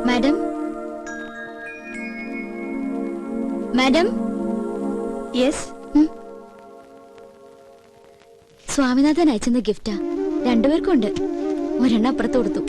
Madam, madam. Yes. Swaminathan അയച്ചെന്ന ഗിഫ്റ്റാ. രണ്ടുപേർക്കും ഉണ്ട്. ഒരെണ്ണം അപ്പുറത്ത് കൊടുത്തു.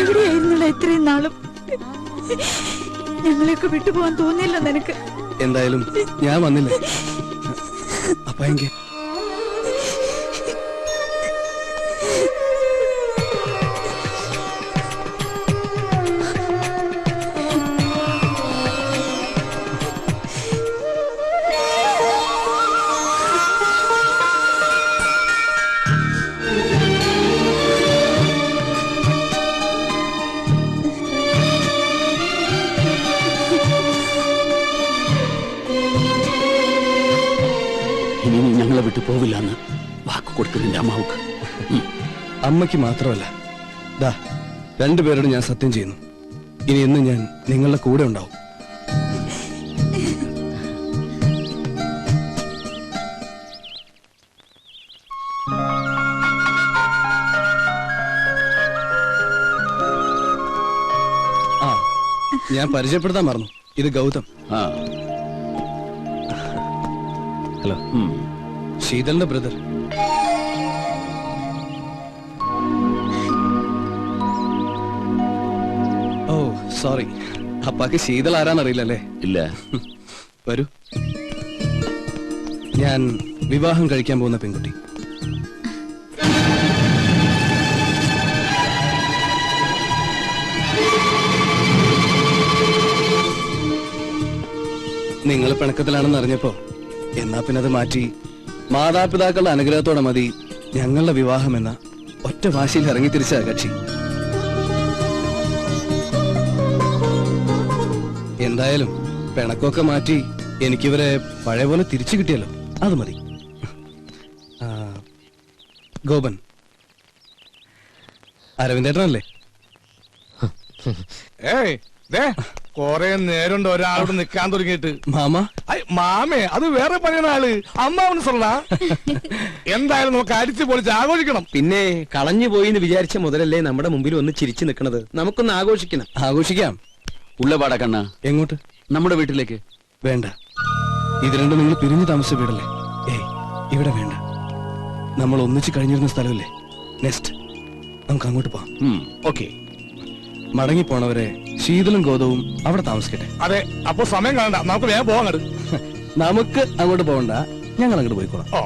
എവിടെയായിരുന്നുള്ള ഇത്രയും നാളും ഞങ്ങളെയൊക്കെ വിട്ടുപോകാൻ തോന്നിയില്ല നിനക്ക്? എന്തായാലും ഞാൻ വന്നില്ലേ. അപ്പൊ എങ്കിൽ ഇനി നീ ഞങ്ങളെ വിട്ടു പോവില്ലെന്ന് വാക്ക് കൊടുത്തു നിന്റെ അമ്മാവുക്ക്. അമ്മയ്ക്ക് മാത്രമല്ല, ദാ രണ്ടുപേരോട് ഞാൻ സത്യം ചെയ്യുന്നു, ഇനി എന്നും ഞാൻ നിങ്ങളുടെ കൂടെ ഉണ്ടാവും. ആ, ഞാൻ പരിചയപ്പെടുത്താൻ മറന്നു. ഇത് ഗൗതം. ഹലോ, ശീതലിന്റെ ബ്രദർ. ഓ സോറി, അപ്പാക്ക് ശീതൾ ആരാന്നറിയില്ലല്ലേ? ഇല്ല. വരൂ. ഞാൻ വിവാഹം കഴിക്കാൻ പോകുന്ന പെൺകുട്ടി. നിങ്ങൾ പിണക്കത്തിലാണെന്ന് അറിഞ്ഞപ്പോ എന്നാ പിന്നെ അത് മാറ്റി മാതാപിതാക്കളുടെ അനുഗ്രഹത്തോടെ മതി ഞങ്ങളുടെ വിവാഹം എന്ന ഒറ്റ വാശിയിൽ ഇറങ്ങിത്തിരിച്ച കക്ഷി. എന്തായാലും പിണക്കൊക്കെ മാറ്റി എനിക്കിവരെ പഴയ പോലെ തിരിച്ചു കിട്ടിയല്ലോ, അത് മതി. ഗോപൻ, അരവിന്ദേട്ടനല്ലേ? ഏയ് ദേ കൊറേ നേരം ഒരാളോട് നിക്കാൻ തുടങ്ങിയിട്ട്. മാമ മാമേ അത് വേറെ പണിയാണ് ആള്. അമ്മാവന് സൊല്ല. എന്തായാലും നമുക്ക് അടിച്ചു പൊളിച്ച് ആഘോഷിക്കണം. പിന്നെ കളഞ്ഞു പോയി എന്ന് വിചാരിച്ച മുതലല്ലേ നമ്മുടെ മുമ്പിൽ ഒന്ന് ചിരിച്ചു നിൽക്കണത്. നമുക്കൊന്ന് ആഘോഷിക്കണം. ആഘോഷിക്കാം. ഉള്ളപാടാ കണ്ണ, എങ്ങോട്ട്? നമ്മുടെ വീട്ടിലേക്ക്. വേണ്ട, ഇത് രണ്ടും നിങ്ങൾ പിരിഞ്ഞു താമസിച്ച വീടല്ലേ. ഏയ് ഇവിടെ വേണ്ട, നമ്മൾ ഒന്നിച്ച് കഴിഞ്ഞിരുന്ന സ്ഥലമല്ലേ. നെക്സ്റ്റ് നമുക്ക് അങ്ങോട്ട് പോവാം. ഓക്കെ. മടങ്ങിപ്പോണവരെ ശീതളും ഗോതവും അവിടെ താമസിക്കട്ടെ. അതെ, അപ്പൊ സമയം കാണണ്ട, നമുക്ക് വേഗം പോകാൻ അങ്ങട്. നമുക്ക് അങ്ങോട്ട് പോകണ്ട, ഞങ്ങൾ അങ്ങോട്ട് പോയിക്കോളാം. ഓ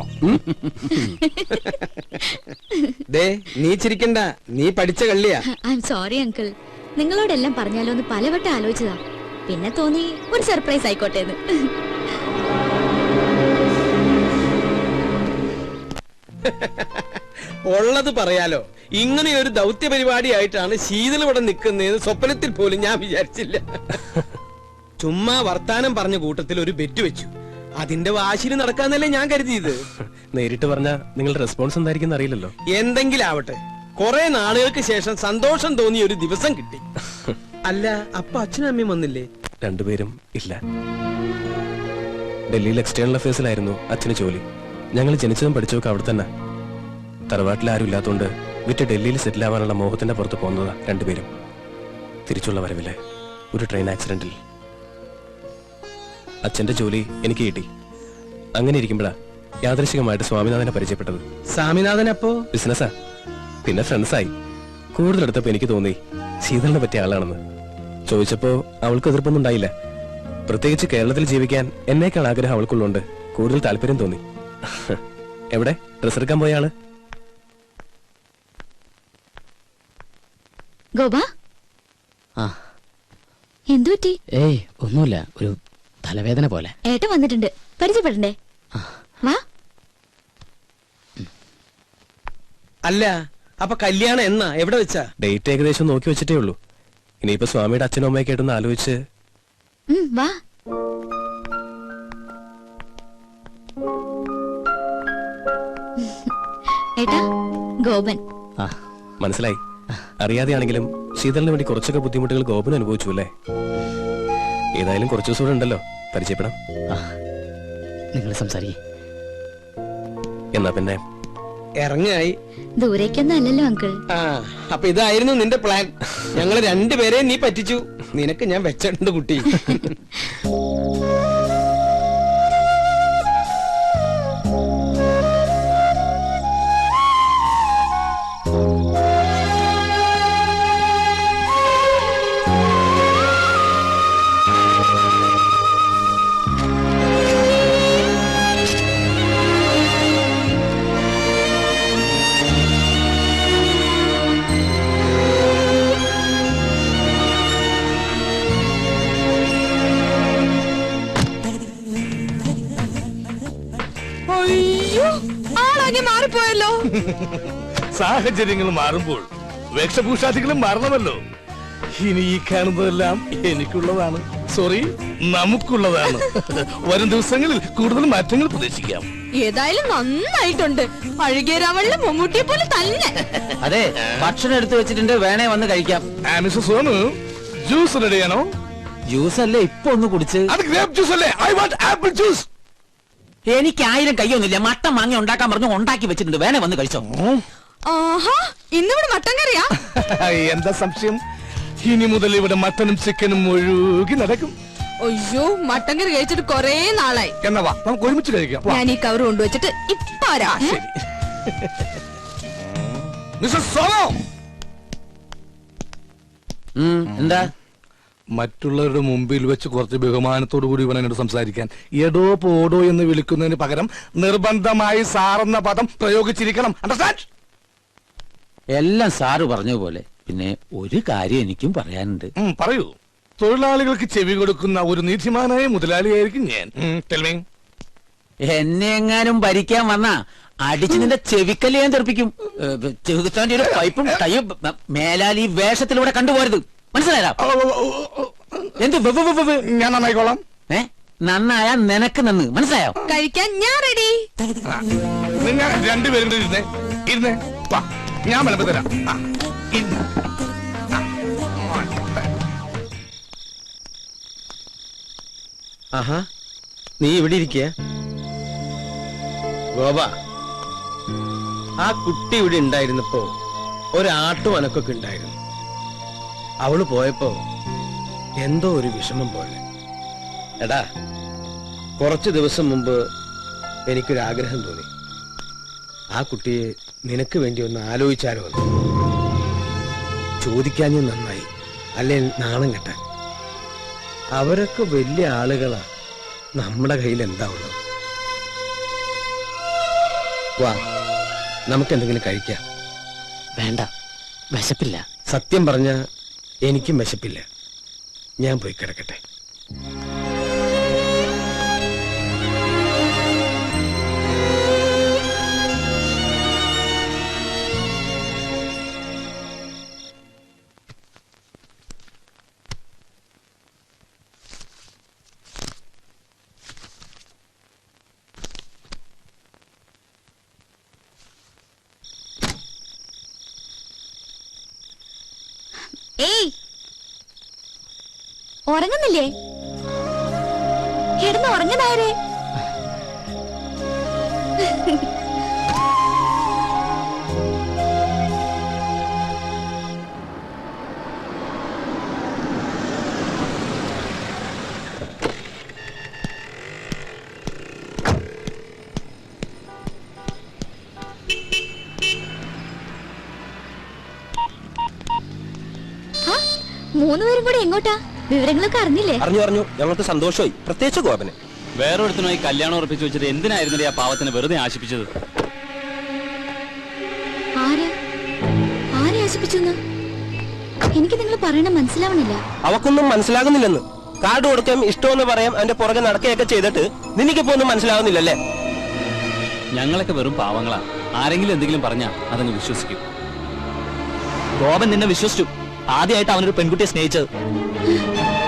ദേ നീ ചിരിക്കണ്ട, നീ പഠിച്ച കള്ളിയാ. ഐ എം സോറി അങ്കിൾ, നിങ്ങളോടെല്ലാം പറഞ്ഞാലോ എന്ന് പലവട്ടം ആലോചിച്ചതാ. പിന്നെ തോന്നി ഒരു സർപ്രൈസ് ആയിക്കോട്ടെ എന്ന്. ഉള്ളത് പറയാലോ, ഇങ്ങനെ ഒരു ദൗത്യ പരിപാടിയായിട്ടാണ് ശീതൾ ഇവിടെ നിൽക്കുന്നതെന്ന് സ്വപ്നത്തിൽ പോലും ഞാൻ വിചാരിച്ചില്ല. ചുമ്മാ വർത്താനം പറഞ്ഞ കൂട്ടത്തിൽ ഒരു ബെറ്റ് വെച്ചു. അതിന്റെ വാശിയിൽ നടക്കാന്നല്ലേ ഞാൻ കരുതിയത്. നേരിട്ട് പറഞ്ഞ നിങ്ങളുടെ റെസ്പോൺസ് എന്തായിരിക്കും അറിയില്ലല്ലോ. എന്തെങ്കിലും ആവട്ടെ, കുറെ നാളുകൾക്ക് ശേഷം സന്തോഷം തോന്നിയ ഒരു ദിവസം കിട്ടി. അല്ല, അപ്പൊ അച്ഛനും അമ്മയും വന്നില്ലേ? രണ്ടുപേരും ഇല്ല. ഡൽഹിയിൽ എക്സ്റ്റേണൽ അഫയേഴ്സിലായിരുന്നു അച്ഛന് ജോലി. ഞങ്ങൾ ജനിച്ചതും പഠിച്ചതൊക്കെ അവിടെ തന്നെ. തറവാട്ടിൽ ആരും ഇല്ലാത്തതുകൊണ്ട് വിറ്റ് ഡൽഹിയിൽ സെറ്റിൽ ആവാനുള്ള മോഹത്തിന്റെ പുറത്ത് പോകുന്നതാ രണ്ടുപേരും. തിരിച്ചുള്ള വരവില് ഒരു ട്രെയിൻ ആക്സിഡന്റിൽ അച്ഛന്റെ ജോലി എനിക്ക് കിട്ടി. അങ്ങനെ ഇരിക്കുമ്പോഴാ യാദൃശികമായിട്ട് സ്വാമിനാഥനെ പരിചയപ്പെട്ടത്. സ്വാമിനാഥൻ അപ്പോ ബിസിനസ്സാ, പിന്നെ ഫ്രണ്ട്സായി. കൂടുതലെടുത്തപ്പോ എനിക്ക് തോന്നി ശീതളിനെ പറ്റിയ ആളാണെന്ന്. ചോദിച്ചപ്പോ അവൾക്ക് എതിർപ്പൊന്നും ഉണ്ടായില്ല. പ്രത്യേകിച്ച് കേരളത്തിൽ ജീവിക്കാൻ എന്നേക്കാൾ ആഗ്രഹം അവൾക്കുള്ളതുകൊണ്ട് കൂടുതൽ താല്പര്യം തോന്നി. എവിടെ ഡ്രസ് എടുക്കാൻ പോയ ആള്? ഗോപ, എന്തു പറ്റി? ഏയ് ഒന്നുമില്ല, ഒരു തലവേദന പോലെ. ഏട്ടൻ വന്നിട്ടുണ്ട്, പരിചയപ്പെടണ്ടേ? വാ. അല്ല, അപ്പൊ കല്യാണം എന്നാ, എവിടെ വെച്ചാ? ഡേറ്റ് ഏകദേശം നോക്കി വെച്ചിട്ടേ ഉള്ളൂ. ഇനിയിപ്പോ സ്വാമിയുടെ അച്ഛനും അമ്മയൊക്കെ ആയിട്ടൊന്ന് ആലോചിച്ച്. വാ. ഏട്ടാ, ഗോപൻ. മനസ്സിലായി. അറിയാതെയാണെങ്കിലും ശീതളിന് വേണ്ടി കുറച്ചൊക്കെ ബുദ്ധിമുട്ടുകൾ ഗോപൻ അനുഭവിച്ചു അല്ലേ? ഏതായാലും കുറച്ചു ദിവസം കൂടെ ഉണ്ടല്ലോ, പരിചയപ്പെടാം. നിങ്ങൾ സംസാരിക്കേ. എന്നാ പിന്നെ ഇറങ്ങായി. ദൂരേക്കൊന്നും അല്ലല്ലോ അങ്കിൾ. ആ, അപ്പൊ ഇതായിരുന്നു നിന്റെ പ്ലാൻ. ഞങ്ങള് രണ്ടുപേരെയും നീ പറ്റിച്ചു. നിനക്ക് ഞാൻ വെച്ചിട്ടുണ്ട് കുട്ടി. അയ്യോ, ആളാകെ മാറിപ്പോയല്ലോ. സാഹചര്യങ്ങൾ മാറുമ്പോൾ വേഷഭൂഷാദികളും മാറണമല്ലോ. ഇനി ഈ കാണുന്നതെല്ലാം എനിക്കുള്ളതാണ്. സോറി, നമുക്കുള്ളതാണ്. വരും ദിവസങ്ങളിൽ കൂടുതൽ മാറ്റങ്ങൾ പ്രതീക്ഷിക്കാം. ഏതായാലും നന്നായിട്ടുണ്ട്. അഴുകിയ രാവളിലെ മമ്മൂട്ടിയെ പോലെ തന്നെ. അതെ, ഭക്ഷണം എടുത്തു വെച്ചിട്ടുണ്ട്, വേണേ വന്ന് കഴിക്കാം. മിസ്റ്റർ സോനു, ജ്യൂസ് റെഡിയാണോ? ജ്യൂസ് അല്ലേ ഇപ്പൊ ഒന്ന് കുടിച്ച്? അത് ഗ്രേപ്പ് ജ്യൂസ് അല്ലേ? I want apple juice. എനിക്ക് 1000 കയ്യൊന്നുമില്ല. മട്ടൻ വാങ്ങി ഉണ്ടാക്കാൻ പറഞ്ഞു, ഉണ്ടാക്കി വെച്ചിട്ടുണ്ട്, വേണേ വന്ന് കഴിച്ചോ. ആഹാ, ഇന്നിവിടെ മട്ടൻ കറിയാ? എന്താ സംശയം? ഇനി മുതൽ ഇവിടെ മട്ടനും ചിക്കനും ഒഴുകി നടക്കും. അയ്യോ, മട്ടൻ കറി കഴിച്ചിട്ട് കൊറേ നാളായി. എന്നാ വാ, നമുക്ക് ഒരുമിച്ച് കഴിക്കാം. വാ. ഞാൻ ഈ കവർ കൊണ്ടുവച്ചിട്ട് ഇപ്പൊ വരാം. ശരി. മിസ്റ്റർ സോനു, എന്താ? മറ്റുള്ളവരുടെ മുമ്പിൽ വെച്ച് കുറച്ച് ബഹുമാനത്തോടു കൂടി ഇവൻ എന്നോട് സംസാരിക്കാൻ എടോ പോടോ എന്ന് വിളിക്കുന്നതിന് പകരം നിർബന്ധമായി സാറെന്ന പദം പ്രയോഗിച്ചിരിക്കണം. അണ്ടർസ്റ്റാൻഡ്? എല്ലാം സാറ് പറഞ്ഞ പോലെ. പിന്നെ ഒരു കാര്യം എനിക്കും പറയാനുണ്ട്. പറയൂ. തൊഴിലാളികൾക്ക് ചെവി കൊടുക്കുന്ന ഒരു നീതിമാനായ മുതലാളിയായിരിക്കും ഞാൻ. Tell me. എന്നെ എങ്ങാനും ഭരിക്കാൻ വന്നാ അടിച്ച് നിന്റെ ചെവിക്കല്ല് ഞാൻ തെറിപ്പിക്കും. ചെറുത്താന്റെ ഒരു പൈപ്പും ടൈയും മേലാൽ ഈ വേഷത്തിലൂടെ കണ്ടുപോരുത്. മനസ്സിലായാ? എന്ത് ഞാൻ നന്നായിക്കോളാം. നന്നായാ നിനക്ക് നന്ന്. മനസ്സിലായോ? കഴിക്കാൻ ഞാൻ റെഡി. നിങ്ങൾ രണ്ടുപേരും കൂടി ഇരുന്നേ. ഇരുന്നേ. വാ, ഞാൻ വിളമ്പി തരാം. ഇരുന്ന്. ആഹാ, നീ ഇവിടെ ഇരിക്കുക. ഗോപ, ആ കുട്ടി ഇവിടെ ഉണ്ടായിരുന്നപ്പോ ഒരാട്ടും അനക്കൊക്കെ ഉണ്ടായിരുന്നു. അവള് പോയപ്പോ എന്തോ ഒരു വിഷമം പോലെ. എടാ, കുറച്ചു ദിവസം മുമ്പ് എനിക്കൊരാഗ്രഹം തോന്നി. ആ കുട്ടിയെ നിനക്ക് വേണ്ടി ഒന്ന് ആലോചിച്ചാലോ എന്ന്. ചോദിക്കാഞ്ഞ നന്നായി, അല്ലേ നാണം കെട്ടാൻ. അവരൊക്കെ വലിയ ആളുകളാ, നമ്മുടെ കയ്യിൽ എന്താ ഉള്ളത്? വാ, നമുക്കെന്തെങ്കിലും കഴിക്കാം. വേണ്ട, വിശപ്പില്ല. സത്യം പറഞ്ഞ എനിക്കും വിശപ്പില്ല. ഞാൻ പോയി കിടക്കട്ടെ. ഏയ്, ഉറങ്ങുന്നില്ലേ? കിടന്ന് ഉറങ്ങുന്നായരെ. മൂന്നുപേരും കൂടെ എങ്ങോട്ടാ? വിവരങ്ങളൊക്കെ അറിഞ്ഞില്ലേ? അറിഞ്ഞു. ഞങ്ങൾക്ക് സന്തോഷമായി, പ്രത്യേകിച്ച് ഗോപന്. വേറൊരുത്തനുമായി കല്യാണം ഉറപ്പിച്ചു വെച്ചിട്ട് എന്തിനായിരുന്നില്ലേ ആ പാവത്തിനെ വെറുതെ ആശിപ്പിച്ചത്? ആരെ ആശിപ്പിച്ചു? എനിക്ക് നിങ്ങൾ പറയണ മനസ്സിലാവണില്ല. അവക്കൊന്നും മനസ്സിലാകുന്നില്ലെന്ന്. കാർഡ് കൊടുക്കാം, ഇഷ്ടമെന്ന് പറയാം, അതിന്റെ പുറകെ നടക്കുകയൊക്കെ ചെയ്തിട്ട് നിനക്കിപ്പോ ഒന്നും മനസ്സിലാകുന്നില്ലല്ലേ? ഞങ്ങളൊക്കെ വെറും പാവങ്ങളാ. ആരെങ്കിലും എന്തെങ്കിലും പറഞ്ഞാ അതങ്ങ് വിശ്വസിക്കും. ഗോപൻ നിന്നെ വിശ്വസിച്ചു. ആദ്യമായിട്ട് അവനൊരു പെൺകുട്ടിയെ സ്നേഹിച്ചത്.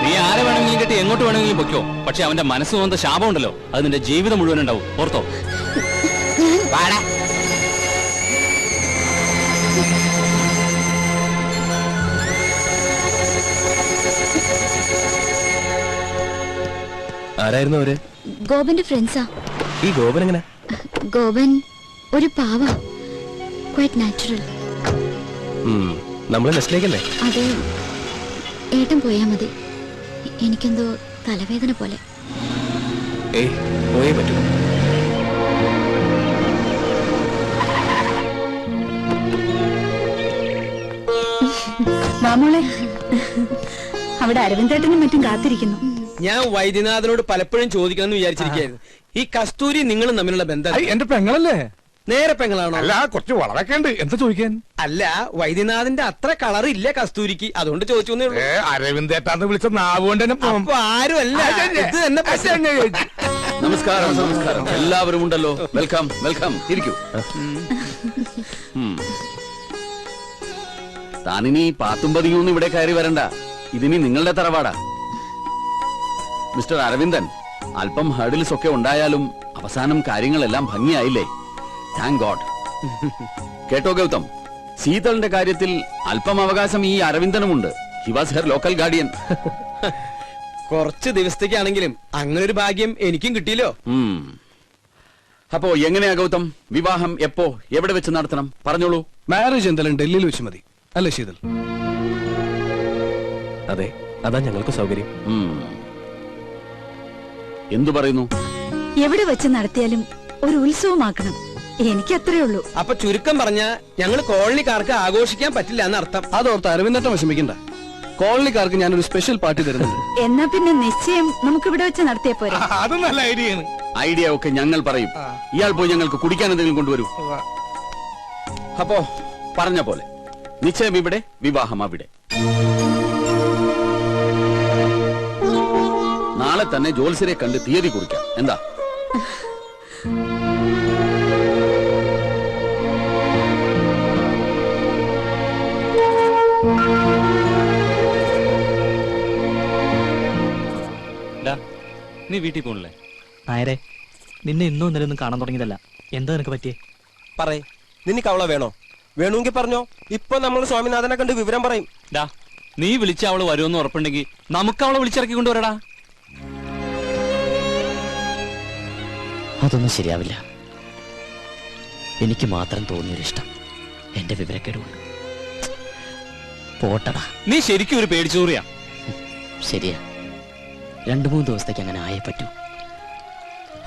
നീ ആരെ വേണമെങ്കിലും കെട്ടി എങ്ങോട്ട് വേണമെങ്കിലും പൊയ്ക്കോ, പക്ഷെ അവന്റെ മനസ്സ് തോന്നുന്ന ശാപം ഉണ്ടല്ലോ, അത് നിന്റെ ജീവിതം മുഴുവൻ ഉണ്ടാവും. ഓർത്തോ? ആരായിരുന്നു അവര്? ഗോപന്റെ ഫ്രണ്ട്സാ. ഈ ഗോപൻ എങ്ങനെ? ഗോപൻ ഒരു പാവ, ക്വൈറ്റ് നാച്ചുറൽ. നമ്മളെ നെസ്റ്റിലേക്കല്ലേ? അതെ, ഏട്ടൻ പോയാ മതി. എനിക്കെന്തോ തലവേദന പോലെ. ഏയ്, പോയേ പറ്റൂ. മാമോളെ, അവിടെ അരവിന്ദേട്ടനും മറ്റും കാത്തിരിക്കുന്നു. ഞാൻ വൈദ്യനാഥനോട് പലപ്പോഴും ചോദിക്കണമെന്ന് വിചാരിച്ചിരിക്കുകയായിരുന്നു. ഈ കസ്തൂരി നിങ്ങളും തമ്മിലുള്ള ബന്ധം എന്റെ പെങ്ങളല്ലേ? നേരെ പെങ്ങളാണോ? അല്ല, കുറച്ച് വളവൊക്കെ ഉണ്ട്. എന്താ ചോദിക്കാൻ? അല്ല, വൈദ്യനാഥന്റെ അത്ര കളർ ഇല്ല കസ്തൂരിക്ക്, അതുകൊണ്ട് ചോദിച്ചു. അരവിന്ദേട്ടാന്ന് വിളിച്ച നാവുകൊണ്ട് അപ്പൊ ആരും അല്ല, ഇത് തന്നെ. നമസ്കാരം. നമസ്കാരം. എല്ലാവരും ഉണ്ടല്ലോ. Welcome, welcome. ഇരിക്കൂ. താനിനി പാത്തും പതിയൊന്നും ഇവിടെ കയറി വരണ്ട. ഇതിനി നിങ്ങളുടെ തറവാടാ. മിസ്റ്റർ അരവിന്ദൻ, അല്പം ഹർഡിൽസ് ഒക്കെ ഉണ്ടായാലും അവസാനം കാര്യങ്ങളെല്ലാം ഭംഗിയായില്ലേ? Thank God. കേട്ടോ ഗൗതം, ശീതളിന്റെ കാര്യത്തിൽ അല്പം അവകാശം ഈ അരവിന്ദനുമുണ്ട്. He was her local guardian. കുറച്ച് ദിവസത്തേക്കാണെങ്കിലും അങ്ങനെ ഒരു ഭാഗ്യം എനിക്കും കിട്ടിയല്ലോ. അപ്പോ എങ്ങനെയാ ഗൗതം? വിവാഹം എപ്പോ, എവിടെ വെച്ച് നടത്തണം? പറഞ്ഞോളൂ. മാരേജ് എന്തായാലും ഡൽഹിയിൽ വെച്ച് മതി, അല്ലേ ശീതൽ? അതെ, അതാ ഞങ്ങൾക്ക് സൗകര്യം. എന്തു പറയുന്നു? എവിടെ വെച്ച് നടത്തിയാലും ഒരു ഉത്സവമാക്കണം. എനിക്ക് അത്രേ ഉള്ളൂ. അപ്പൊ ചുരുക്കം പറഞ്ഞ ഞങ്ങൾ കോളനിക്കാർക്ക് ആഘോഷിക്കാൻ പറ്റില്ല എന്നർത്ഥം. അതോർത്ത് അരവിന്ദട്ടം വിഷമിക്കണ്ട. കോളനിക്കാർക്ക് ഞാനൊരു സ്പെഷ്യൽ പാർട്ടി തരുന്നുണ്ട്. എന്നാ പിന്നെ നിശ്ചയം നമുക്ക് ഇവിടെ വെച്ച് നടത്തിയ പോരെ? അത് നല്ല ഐഡിയ ആണ്. ഐഡിയ ഒക്കെ ഞങ്ങൾ പറയും. ഇയാൾ പോയി ഞങ്ങൾക്ക് കുടിക്കാൻ എന്തെങ്കിലും കൊണ്ടുവരൂ. അപ്പോ പറഞ്ഞ പോലെ നിശ്ചയം ഇവിടെ, വിവാഹം അവിടെ. നാളെ തന്നെ ജോത്സ്യരെ കണ്ട് തീയതി കുറിക്കാം. എന്താ? നീ വീട്ടിൽ പോണില്ലേ? നായരെ, നിന്നെ ഇന്നും ഇന്നലെ ഒന്നും കാണാൻ തുടങ്ങിയതല്ല. എന്താ നിനക്ക് പറ്റിയേ? പറയേ, നിനക്ക് അവളെ വേണോ? വേണമെങ്കിൽ പറഞ്ഞോ. ഇപ്പൊ നമ്മൾ സ്വാമിനാഥനെ കണ്ട് വിവരം പറയും. നീ വിളിച്ച അവള് വരുമെന്ന് ഉറപ്പുണ്ടെങ്കിൽ നമുക്ക് അവളെ വിളിച്ചിറക്കി കൊണ്ടുവരടാ. അതൊന്നും ശരിയാവില്ല. എനിക്ക് മാത്രം തോന്നിയൊരിഷ്ടം എന്റെ വിവരക്കേടുകൊണ്ട്. പോട്ടടാ. നീ ശരിക്കും ഒരു പേടിച്ചൂറിയാ. ശരിയാ, 2-3 ദിവസത്തേക്ക് അങ്ങനെ ആയേ പറ്റൂ.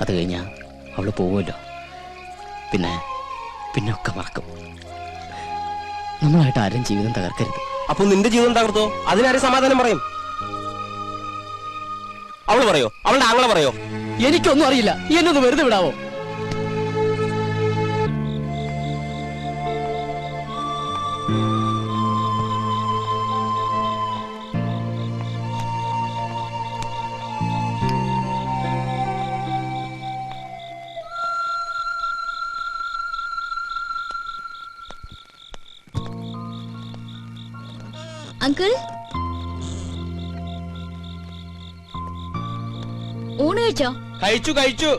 അത് കഴിഞ്ഞാ അവള് പോവുമല്ലോ. പിന്നെ ഒക്കെ മറക്കും. നമ്മളായിട്ട് ആരും ജീവിതം തകർക്കരുത്. അപ്പൊ നിന്റെ ജീവിതം തകർത്തോ? അതിനാരും സമാധാനം പറയും? അവള് പറയോ? അവളുടെ ആങ്ങളെ പറയോ? എനിക്കൊന്നും അറിയില്ല. എന്നൊന്ന് വെറുതെ വിടാവോ? അങ്കിൾ, ഊണ് കഴിച്ചോ? കഴിച്ചു.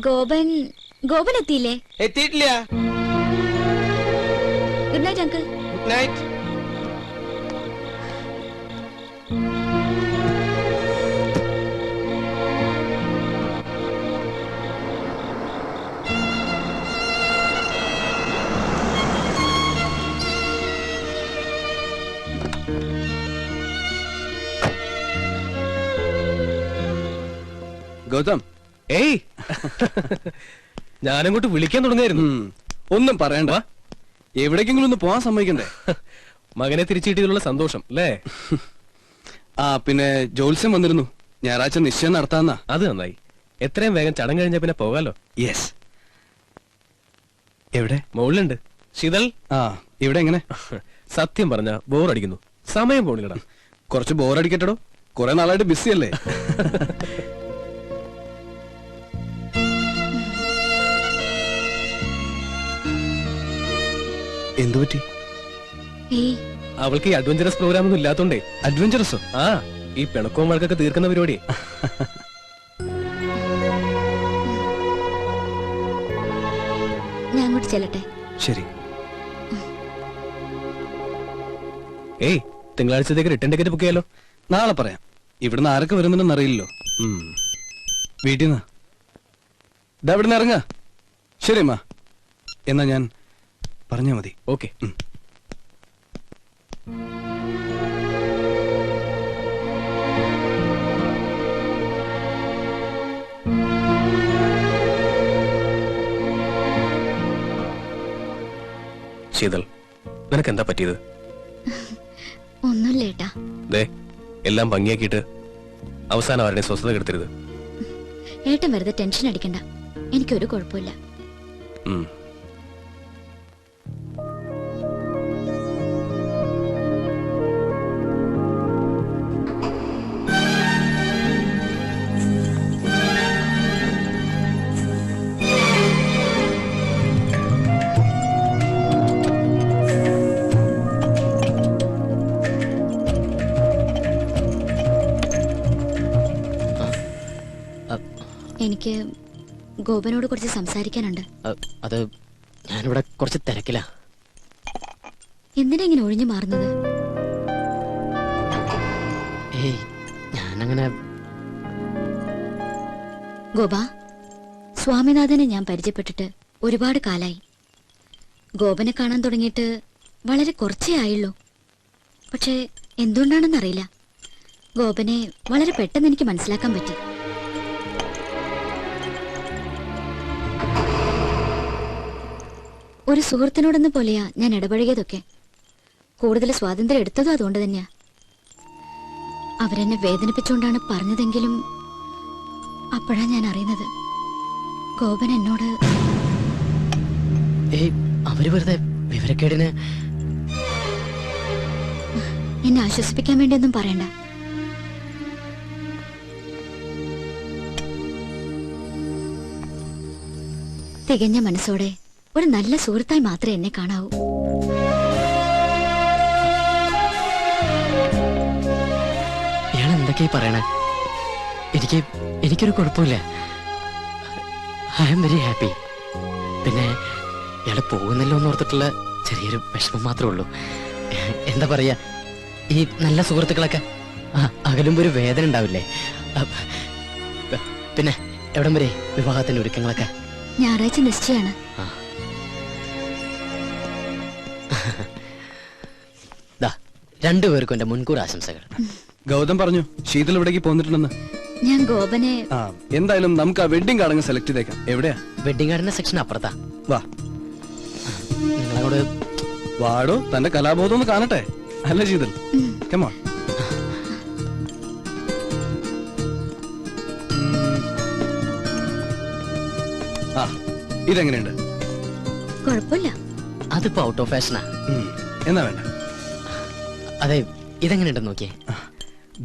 ഗോപൻ എത്തിയില്ലേ? എത്തിയിട്ടില്ല. Good night uncle. Good night. Gautam, ഏയ് ഞാനങ്ങോട്ട് വിളിക്കാൻ തുടങ്ങായിരുന്നു. ഒന്നും പറയണ്ട. എവിടേക്കെങ്കിലും ഒന്ന് പോവാൻ സമ്മതിക്കണ്ടേ? മകനെ തിരിച്ചു കിട്ടിയതിലുള്ള സന്തോഷം അല്ലേ? ആ, പിന്നെ ജോത്സ്യം വന്നിരുന്നു. ഞായറാഴ്ച നിശ്ചയം നടത്താന്നാ. അത് നന്നായി. എത്രയും വേഗം ചടങ്ങ് കഴിഞ്ഞാ പിന്നെ പോകാലോ. യെസ്. എവിടെ? മുകളിലുണ്ട്. ശീതൾ. ആ, ഇവിടെ എങ്ങനെ? സത്യം പറഞ്ഞ ബോറടിക്കുന്നു. സമയം പോണില്ലടാ. കുറച്ച് ബോറടിക്കട്ടോ. കുറെ നാളായിട്ട് ബിസി അല്ലേ? എന്തു പറ്റി? അവൾക്ക് ഈ അഡ്വഞ്ചറസ് പ്രോഗ്രാം ഒന്നും ഇല്ലാത്തോണ്ടേ. അഡ്വഞ്ചറസോ? ആ, ഈ പിണക്കവും വഴക്കൊക്കെ തീർക്കുന്ന പരിപാടി. ഞാൻ അങ്ങോട്ട് ചെല്ലട്ടെ? ശരി. ഏയ്, തിങ്കളാഴ്ചത്തേക്ക് റിട്ടേൺ ടിക്കറ്റ് ബുക്ക് ചെയ്യാലോ. നാളെ പറയാം. ഇവിടുന്ന് ആരൊക്കെ വരുന്നുണ്ടെന്ന് അറിയില്ലല്ലോ. വീട്ടിൽ നിന്ന് ഇതാ ഇവിടുന്ന് ഇറങ്ങ. ശരി അമ്മ, എന്നാ ഞാൻ പറഞ്ഞാ മതി. ഓക്കെ. ശീതൾ, നിനക്ക് എന്താ പറ്റിയത്? ഒന്നുമില്ല ഏട്ടാ. ദേ, എല്ലാം ഭംഗിയാക്കിയിട്ട് അവസാനം ആരുടെ സ്വസ്ഥത കെടുത്തരുത്. ഏട്ടൻ വെറുതെ ടെൻഷൻ അടിക്കണ്ട. എനിക്കൊരു കുഴപ്പമില്ല. എനിക്ക് ഗോപനോട് കുറച്ച് സംസാരിക്കാനുണ്ട്. അത് ഞാനിവിടെ കുറച്ച് തിരക്കിലാ. എന്തിനാ ഇങ്ങനെ ഒഴിഞ്ഞു മാറുന്നത്? ഏയ്, ഞാനങ്ങനെ. ഗോപ, സ്വാമിനാഥനെ ഞാൻ പരിചയപ്പെട്ടിട്ട് ഒരുപാട് കാലായി. ഗോപനെ കാണാൻ തുടങ്ങിയിട്ട് വളരെ കുറച്ചേ ആയുള്ളൂ. പക്ഷെ എന്തുകൊണ്ടാണെന്നറിയില്ല, ഗോപനെ വളരെ പെട്ടെന്ന് എനിക്ക് മനസ്സിലാക്കാൻ പറ്റി. ഒരു സുഹൃത്തിനോടെന്ന പോലെയാ ഞാൻ ഇടപഴകിയതൊക്കെ. കൂടുതൽ സ്വാതന്ത്ര്യം എടുത്തതും അതുകൊണ്ട് തന്നെയാ. അവരെന്നെ വേദനിപ്പിച്ചുകൊണ്ടാണ് പറഞ്ഞതെങ്കിലും അപ്പോഴാ ഞാൻ അറിയുന്നത് ഗോപൻ എന്നോട്. ഏയ്, അവര് വെറുതെ വിവരക്കേടിന്. എന്നെ ആശ്വസിപ്പിക്കാൻ വേണ്ടിയൊന്നും പറയണ്ട. തികഞ്ഞ മനസ്സോടെ ഒരു നല്ല സുഹൃത്തായി മാത്രമേ എന്നെ കാണാവൂ. ഇയാൾ എന്തൊക്കെയായി പറയണേ? എനിക്കൊരു കുഴപ്പമില്ല. I am very happy. പിന്നെ ഇയാള് പോകുന്നല്ലോ എന്ന് ഓർത്തിട്ടുള്ള ചെറിയൊരു വിഷമം മാത്രമേ ഉള്ളൂ. എന്താ പറയാ, ഈ നല്ല സുഹൃത്തുക്കളൊക്കെ അകലുമ്പോ ഒരു വേദന ഉണ്ടാവില്ലേ? പിന്നെ എവിടം വരെ വിവാഹത്തിന്റെ ഒരുക്കങ്ങളൊക്കെ? ഞായറാഴ്ച നിശ്ചയാണ്. രണ്ടുപേർക്കും എന്റെ മുൻകൂർ ആശംസകൾ. ഗൗതം പറഞ്ഞു ശീതൾ ഇവിടേക്ക് പോന്നിട്ടുണ്ടെന്ന്. ഞാൻ ഗോപനെ എന്തായാലും നമുക്ക് ആ വെഡിങ് കാർഡ് സെലക്ട് ചെയ്തേക്കാം. എവിടെയാ? വെഡിങ് കാർഡിന്റെ സെക്ഷൻ അപ്പുറത്താ. വാ, നിങ്ങളങ്ങോട്ട് വാടോ, തന്റെ കലാബോധം ഒന്ന് കാണട്ടെ. അല്ല ശീതൾ, come on. ആ, ഇതെങ്ങനെയുണ്ട്? കുഴപ്പമില്ല. അതിപ്പോ ഔട്ട് ഓഫ് ഫാഷനാ. എന്നാ വേണ്ട? അതെ, ഇതെങ്ങനെയുണ്ടെന്ന് നോക്കിയേ.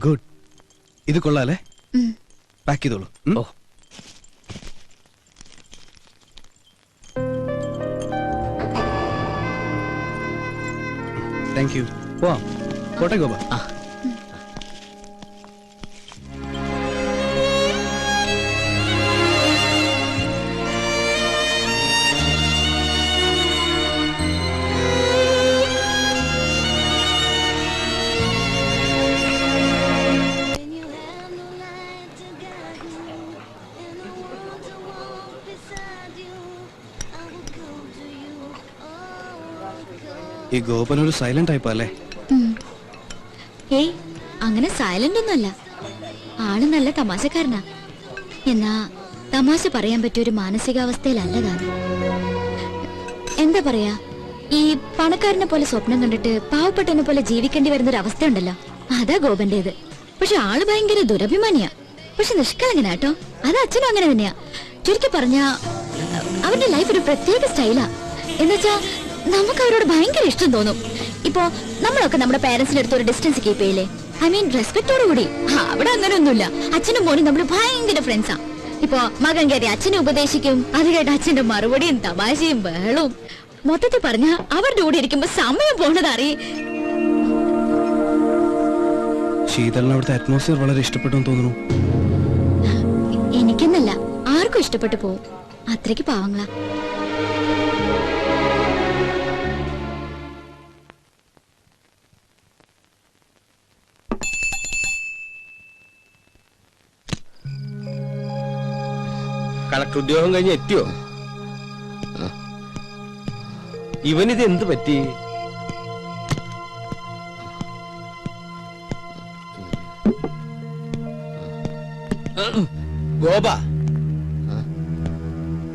ഗുഡ്, ഇത് കൊള്ളാലേ? പാക്ക് ചെയ്തോളൂ. ഓ, താങ്ക് യു. പോവാം. കോട്ടെ ഗോപ. ഈ ഗോപനൊരു സൈലന്റ് ടൈപ്പ് അല്ലേ? ഏയ്, അങ്ങനെ സൈലന്റ് ഒന്നുമല്ല. ആള് നല്ല തമാശക്കാരനാ. എന്നാ തമാശ പറയാൻ പറ്റിയൊരു മാനസികാവസ്ഥയിലല്ല താൻ. എന്താ പറയാ, ഈ പണക്കാരനെ പോലെ സ്വപ്നം കണ്ടിട്ട് പാവപ്പെട്ടനെ പോലെ ജീവിക്കേണ്ടി വരുന്നൊരു അവസ്ഥ ഉണ്ടല്ലോ, അതാ ഗോപന്റേത്. പക്ഷെ ആള് ഭയങ്കര ദുരഭിമാനിയാ. പക്ഷെ നിഷ്കളങ്കനാട്ടോ. അത് അച്ഛനും അങ്ങനെ തന്നെയാ. ചുരുക്കി പറഞ്ഞ അവന്റെ ലൈഫ് ഒരു പ്രത്യേക സ്റ്റൈലാ. എന്നുവെച്ചാ നമുക്ക് അവരോട് ഭയങ്കര ഇഷ്ടം തോന്നും. ഇപ്പോ നമ്മളൊക്കെ നമ്മുടെ പേരൻസിന്റെ അടുത്ത് ഒരു ഡിസ്റ്റൻസ് കീപ്പ് ചെയ്യില്ലേ? ഐ മീൻ റെസ്പെക്ടോട് കൂടി. അവിടെ അങ്ങനെ ഒന്നുമില്ല. അച്ഛനും മോനും നമ്മൾ ഭയങ്കര ഫ്രണ്ട്സാ. ഇപ്പോ മകൻ കയറി അച്ഛനെ ഉപദേശിക്കും, അത് കേട്ട് അച്ഛന്റെ മറുപടിയും തമാശയും ബഹളവും. മൊത്തത്തിൽ പറഞ്ഞ അവരുടെ കൂടെ ഇരിക്കുമ്പോ സമയം പോണത് അറിയും. ശീതളിന് അവിടുത്തെ അറ്റ്മോസ്ഫിയർ വളരെ ഇഷ്ടപ്പെട്ടു തോന്നുന്നു. എനിക്കെന്നല്ല, ആർക്കും ഇഷ്ടപ്പെട്ടു പോവും. അത്രയ്ക്ക് പാവങ്ങളാ. കളക്ടർ ഉദ്യോഗം കഴിഞ്ഞ് എത്തിയോ? ഇവനിത് എന്ത് പറ്റി? ഗോപ,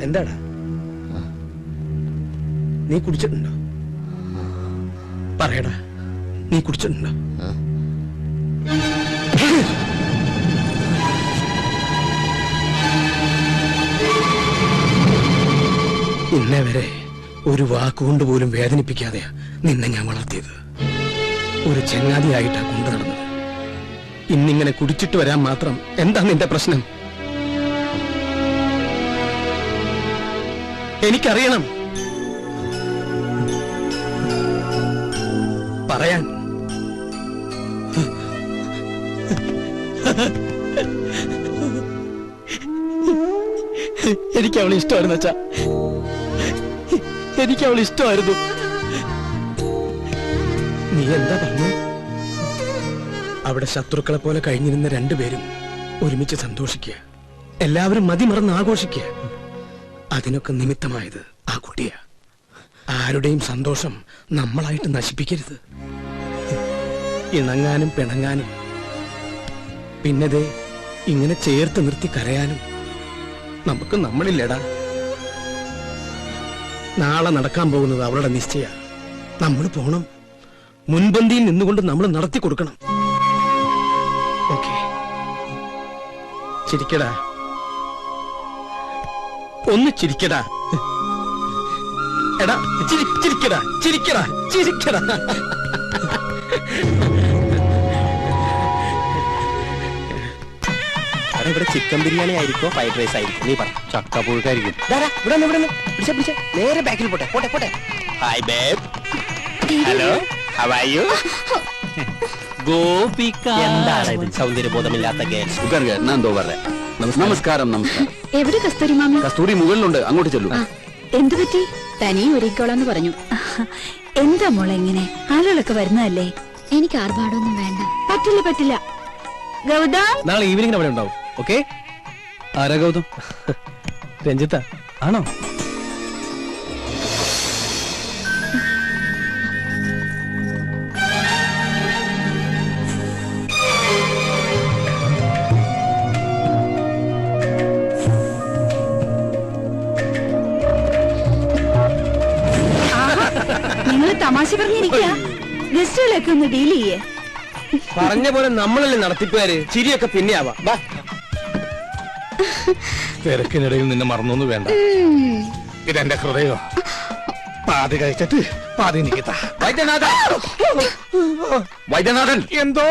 എന്താടാ നീ കുടിച്ചിട്ടുണ്ടോ? പറയടാ, നീ കുടിച്ചിട്ടുണ്ടോ? ഇന്നേ വരെ ഒരു വാക്കുകൊണ്ട് പോലും വേദനിപ്പിക്കാതെയാ നിന്നെ ഞാൻ വളർത്തിയത്. ഒരു ചങ്ങാതിയായിട്ടാ കൊണ്ടു നടന്നത്. ഇന്നിങ്ങനെ കുടിച്ചിട്ട് വരാൻ മാത്രം എന്താ നിന്റെ പ്രശ്നം? എനിക്കറിയണം. പറയാൻ. എനിക്ക് അവളെ ഇഷ്ടമായിരുന്നു അച്ഛാ. എനിക്ക് അവൾ ഇഷ്ടമായിരുന്നു. നീ എന്താ പറഞ്ഞു? അവിടെ ശത്രുക്കളെ പോലെ കഴിഞ്ഞിരുന്ന രണ്ടുപേരും ഒരുമിച്ച് സന്തോഷിക്കുക, എല്ലാവരും മതിമറന്ന് ആഘോഷിക്കുക. അതിനൊക്കെ നിമിത്തമായത് ആ കുട്ടിയാ. ആരുടെയും സന്തോഷം നമ്മളായിട്ട് നശിപ്പിക്കരുത്. ഇണങ്ങാനും പിണങ്ങാനും, പിന്നതേ ഇങ്ങനെ ചേർത്ത് നിർത്തി കരയാനും നമുക്ക് നമ്മളില്ലടാ. നാളെ നടക്കാൻ പോകുന്നത് അവളുടെ നിശ്ചയ. നമ്മൾ പോണം. മുൻപന്തിയിൽ നിന്നുകൊണ്ട് നമ്മൾ നടത്തി കൊടുക്കണം. ഓക്കെ, ചിരിക്കടാ, ഒന്ന് ചിരിക്കടാ. എടാ, ചിരിക്കടാ, ചിരിക്കടാ, ചിരിക്കടാ. ഇവിടെ ചിക്കൻ ബിരിയാണി ആയിരിക്കോ ഫ്രൈഡ് റൈസ് ആയിരിക്കും? നീ പറ. ചക്ക പുഴുക്കായിരിക്കും. നേരെ ബാക്കിൽ പോട്ടെ പോട്ടെ പോട്ടെ. Hi babe. Hello, how are you? Gopika. എന്താണ് ഇത് സൗന്ദര്യബോധമില്ലാത്ത ഗേൾസ്? നമസ്കാരം. നമസ്കാരം. എവിടെ കസ്തൂരി മാമി? കസ്തൂരി മുകളിലുണ്ട്, അങ്ങോട്ട് ചെല്ലൂ. എന്തു പറ്റി? തനി ഒരുക്കോളാന്ന് പറഞ്ഞു. എന്താ മോളെ ഇങ്ങനെ? ആളുകളൊക്കെ വരുന്നതല്ലേ. എനിക്ക് ആർഭാടൊന്നും വേണ്ട. പറ്റില്ല പറ്റില്ല. ഗൗതം, നാളെ ഈവനിംഗ് അവിടെ ഉണ്ടാവും. ഓക്കെ, ആരാ ഗൗതം? രഞ്ജിത്ത ആണോ? നിങ്ങൾ തമാശ പറഞ്ഞിരിക്കുക. ഗസ്റ്റുകളൊക്കെ ഒന്ന് ഡീൽ ചെയ്യേ. പറഞ്ഞ പോലെ നമ്മളല്ലേ നടത്തിപ്പുകാര്. ചിരിയൊക്കെ പിന്നെ ആവാം. ബാ. തിരക്കിനിടയിൽ നിന്നെ മറന്നൊന്നും വേണ്ട. ഇതെന്റെ ഹൃദയോ. പാതി കഴിച്ചിട്ട് പാതി നിൽക്കത്ത. വൈദ്യനാഥൻ, എന്തോ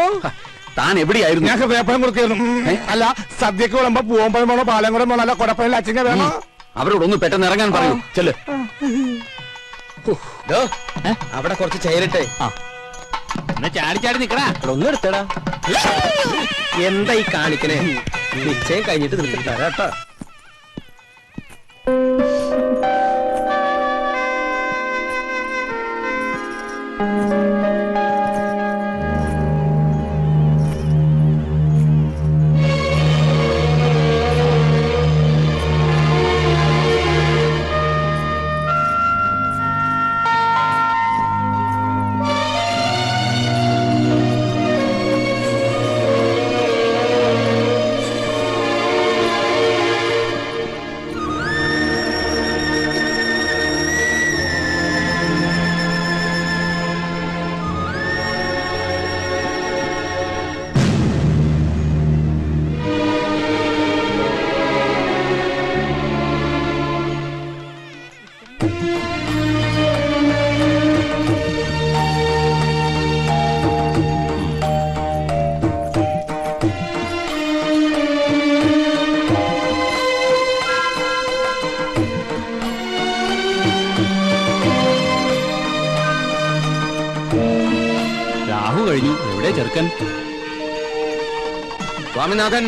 താൻ എവിടെയായിരുന്നു? ഞാൻ ഹൃദയപ്പഴം കൊടുക്കുന്നു. അല്ല, സദ്യക്ക് വിളമ്പോ പൂവമ്പഴം വേണോ പാലങ്കുളം വേണോ അല്ല കൊടപ്പഴം അച്ചിങ്ങ വേണോ? അവരോടൊന്ന് പെട്ടെന്ന് ഇറങ്ങാൻ പറയൂ. ചെല്ല്. ദോ, അവിടെ കുറച്ച് ചേരട്ടെ. ചാടി ചാടി നിക്കടാ. ഒന്നെടുത്തടാ. എന്താ ഈ കാണിക്കണേ? നിശ്ചയം കഴിഞ്ഞിട്ട് നിനക്ക് തരാട്ടോ. രാഹു കഴിഞ്ഞു. എവിടെ ചെറുക്കൻ? സ്വാമിനാഥൻ,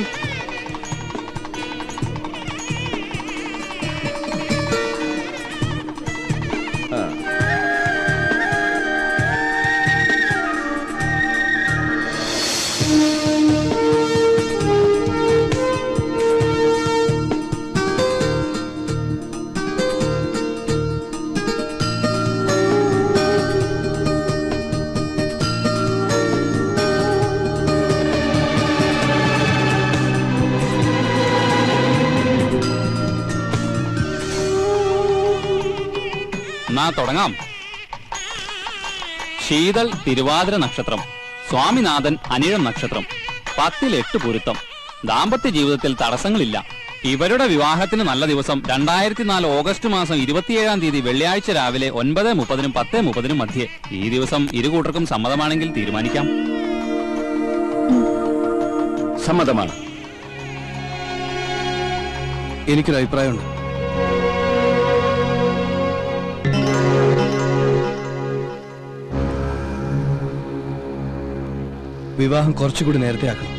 തുടങ്ങാം. ശീതൾ തിരുവാതിര നക്ഷത്രം, സ്വാമിനാഥൻ അനിഴം നക്ഷത്രം, 10 8 പൊരുത്തം. ദാമ്പത്യ ജീവിതത്തിൽ തടസ്സങ്ങളില്ല. ഇവരുടെ വിവാഹത്തിന് നല്ല ദിവസം 2004 ഓഗസ്റ്റ് മാസം 27-ാം തീയതി വെള്ളിയാഴ്ച രാവിലെ 9:30-നും 10:30-നും മധ്യേ. ഈ ദിവസം ഇരുകൂട്ടർക്കും സമ്മതമാണെങ്കിൽ തീരുമാനിക്കാം. സമ്മതമാണ്. എനിക്കൊരു അഭിപ്രായമുണ്ട്. വിവാഹം കുറച്ചുകൂടി നേരത്തെ ആക്കണം.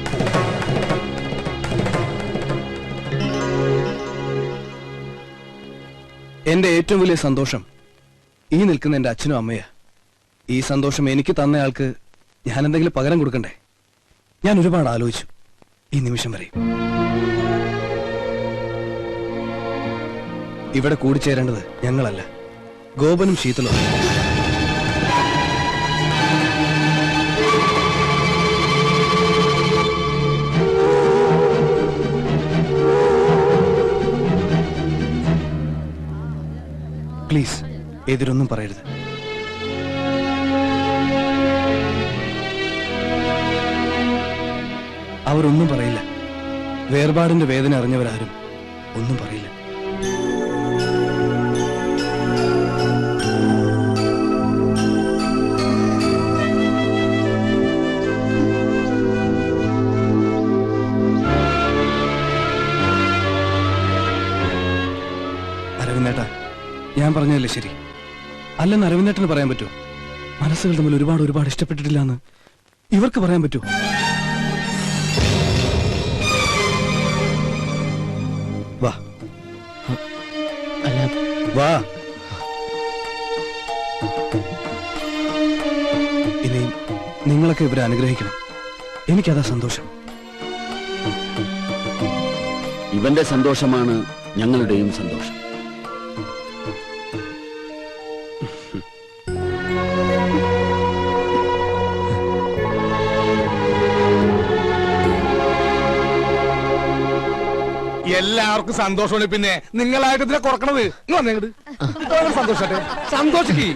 എന്റെ ഏറ്റവും വലിയ സന്തോഷം ഈ നിൽക്കുന്ന എന്റെ അച്ഛനും അമ്മയാ. ഈ സന്തോഷം എനിക്ക് തന്നയാൾക്ക് ഞാൻ എന്തെങ്കിലും പകരം കൊടുക്കണ്ടേ? ഞാൻ ഒരുപാട് ആലോചിച്ചു ഈ നിമിഷം വരെ. ഇവിടെ കൂടിച്ചേരേണ്ടത് ഞങ്ങളല്ല, ഗോപനും ശീതളും. പ്ലീസ് എതിരൊന്നും പറയരുത്. അവരൊന്നും പറയില്ല. വേർപാടിന്റെ വേദന അറിഞ്ഞവരാരും ഒന്നും പറയില്ല. അരവിന്ദേട്ടാ, ഞാൻ പറഞ്ഞതല്ലേ ശരി? അല്ലെന്ന് അരവിന്ദേട്ടന് പറയാൻ പറ്റുമോ? മനസ്സുകൾ തമ്മിൽ ഒരുപാട് ഇഷ്ടപ്പെട്ടിട്ടില്ല എന്ന് ഇവർക്ക് പറയാൻ പറ്റുമോ? വാ വാ. ഇനിയും നിങ്ങളൊക്കെ ഇവരെ അനുഗ്രഹിക്കണം. എനിക്കതാ സന്തോഷം. ഇവന്റെ സന്തോഷമാണ് ഞങ്ങളുടെയും സന്തോഷം. എല്ലാവർക്കും സന്തോഷമാണ്. പിന്നെ നിങ്ങളായിട്ട് ഇതിനെ കുറക്കണത് സന്തോഷട്ടെ, സന്തോഷിക്കേ.